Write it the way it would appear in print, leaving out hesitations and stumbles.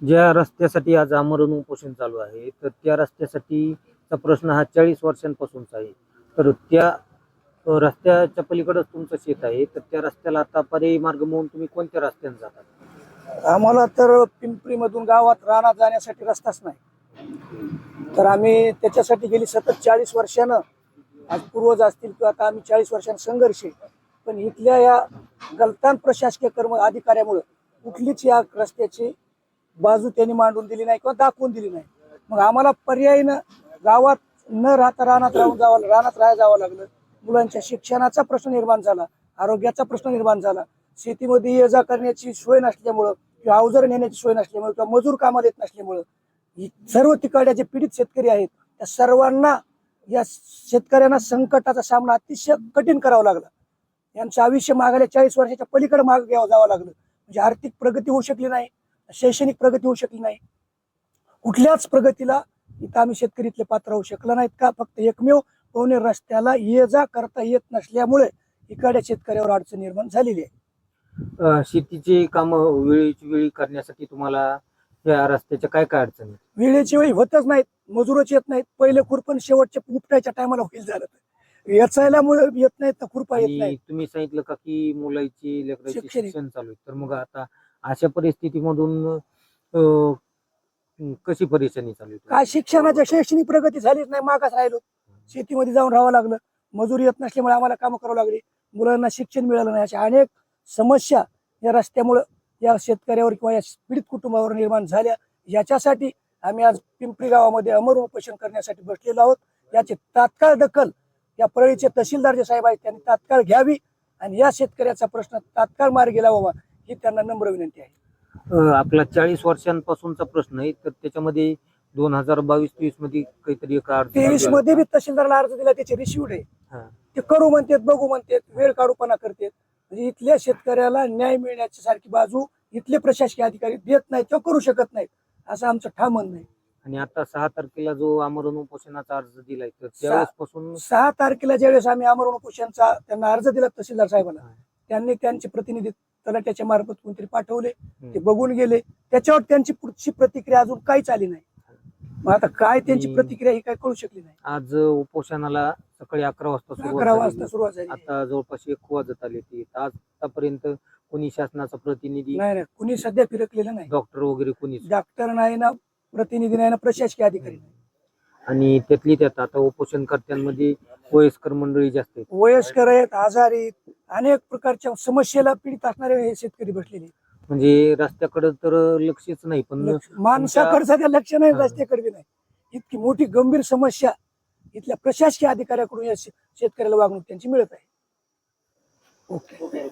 ज्या रस्त्यासाठी आज आमरण उपोषण चालू आहे, तर त्या रस्त्यासाठीचा प्रश्न हा 40 वर्षांपासूनचा आहे. तर त्या रस्त्याच्या पलीकडेच तुमचं शेत आहे. तर त्या रस्त्याला आता पर्यायी मार्ग म्हणून तुम्ही कोणत्या रस्त्याने जातात? आम्हाला तर पिंपरी मधून गावात रानात जाण्यासाठी रस्ताच नाही. तर आम्ही त्याच्यासाठी गेली सतत 40 वर्षानं, आज पूर्वज असतील किंवा आता आम्ही 40 वर्षांनी संघर्ष आहे. पण इथल्या या गलतान प्रशासकीय अधिकाऱ्यामुळे कुठलीच या रस्त्याची बाजू त्यांनी मांडून दिली नाही किंवा दाखवून दिली नाही. मग आम्हाला पर्यायीनं गावात न राहता रानात राहायला जावं लागलं. मुलांच्या शिक्षणाचा प्रश्न निर्माण झाला, आरोग्याचा प्रश्न निर्माण झाला, शेतीमध्ये ये जा करण्याची सोय नसल्यामुळं किंवा अवजार नेण्याची सोय नसल्यामुळे किंवा मजूर कामाला येत नसल्यामुळं सर्व तिकडे जे पीडित शेतकरी आहेत त्या सर्वांना, या शेतकऱ्यांना संकटाचा सामना अतिशय कठीण करावा लागला. यांचं आयुष्य मागायला 40 वर्षाच्या पलीकडे मागे जावं लागलं. म्हणजे आर्थिक प्रगती होऊ शकली नाही, शैक्षणिक प्रगती होऊ शकली नाही, कुठल्याच प्रगतीला इथं आम्ही शेतकरीतले पात्र होऊ शकलो नाहीत. का फक्त एकमेव पवने रस्त्याला ये जा करता येत नसल्यामुळे इकडच्या शेतकऱ्यावर अडचण निर्माण झालेली आहे. शेतीची कामं वेळेची वेळी करण्यासाठी तुम्हाला या रस्त्याच्या काय काय अडचणी? वेळेची वेळी होतच नाहीत, मजूरच येत नाहीत. पहिले खुरपण शेवटच्या उपटायच्या टायमाला होईल झालं तर याचायल्यामुळे येत नाहीत, तर खुरपा येत आणि नाही. तुम्ही सांगितलं का की मुलाची लेकराची शिक्षण शिक्षण चालू आहे. तर मग आता अशा परिस्थितीमधून कशी परेशानी चालू आहे? काय शिक्षणाच्या शैक्षणिक प्रगती झालीच नाही, मागास राहिलो. शेतीमध्ये जाऊन राहावं लागलं, मजुरी येत नसल्यामुळे आम्हाला कामं करावं लागली, मुलांना शिक्षण मिळालं नाही. अशा अनेक समस्या या रस्त्यामुळे या शेतकऱ्यावर किंवा या पीडित कुटुंबावर निर्माण झाल्या. याच्यासाठी आम्ही आज पिंपरी गावामध्ये अमरण उपोषण करण्यासाठी बसलेलो आहोत. याची तात्काळ दखल या परळीचे तहसीलदार जे साहेब आहेत त्यांनी तात्काळ घ्यावी आणि या शेतकऱ्याचा प्रश्न तात्काळ मार्गी लावावा ही त्यांना नम्र विनंती आहे. आपला 40 वर्षांपासूनचा प्रश्न आहे. तर त्याच्यामध्ये 2022-23 मध्ये काहीतरी एक अर्ज 23 झाला मध्ये होता. बी तहसीलदारला अर्ज दिला, त्याचे रिसिव्ड आहे. हा. ते करू म्हणतात, बघू म्हणतात, वेळ काढूपणा करतात. म्हणजे इथल्या शेतकऱ्याला न्याय मिळण्याची सारखी बाजू इथले प्रशासकीय अधिकारी देत नाहीत किंवा करू शकत नाहीत, असं आमचं ठाम म्हणणं आहे. आणि आता 6 तारखेला जो आमरण उपोषणाचा अर्ज दिलाय, तर त्यावेळेसपासून 6 तारखेला ज्यावेळेस आम्ही अमरण उपोषणचा त्यांना अर्ज दिला तहसीलदार साहेबांना, त्यांनी त्यांचे प्रतिनिधी तलाट्याच्या मार्फत कोणतरी पाठवले, ते बघून गेले. त्याच्यावर त्यांची पुढची प्रतिक्रिया अजून काहीच आली नाही. मग आता काय त्यांची प्रतिक्रिया ही काय कळू शकली नाही. आज उपोषणाला सकाळी 11 वाजता 11 वाजता सुरुवात झाली. आता जवळपास 1 वाजत आले. ती आतापर्यंत कोणी शासनाचा प्रतिनिधी नाही, कुणी सध्या फिरकलेलं नाही. डॉक्टर वगैरे कोणी? डॉक्टर नाही ना, प्रतिनिधी नाही ना, प्रशासकीय अधिकारी नाही. आणि त्यातली त्यात आता उपोषणकर्त्यांमध्ये वयस्कर मंडळी जास्त आहेत. वयस्कर आहेत, आजारी आहेत, अनेक प्रकारच्या समस्येला पीडित असणारे हे शेतकरी बसलेले. म्हणजे रस्त्याकडे तर लक्षच नाही, पण माणसाकडे सध्या लक्ष नाही, रस्त्याकडे बी नाही. इतकी मोठी गंभीर समस्या इथल्या प्रशासकीय अधिकाऱ्याकडून या शेतकऱ्याला वागणूक त्यांची मिळत आहे. ओके.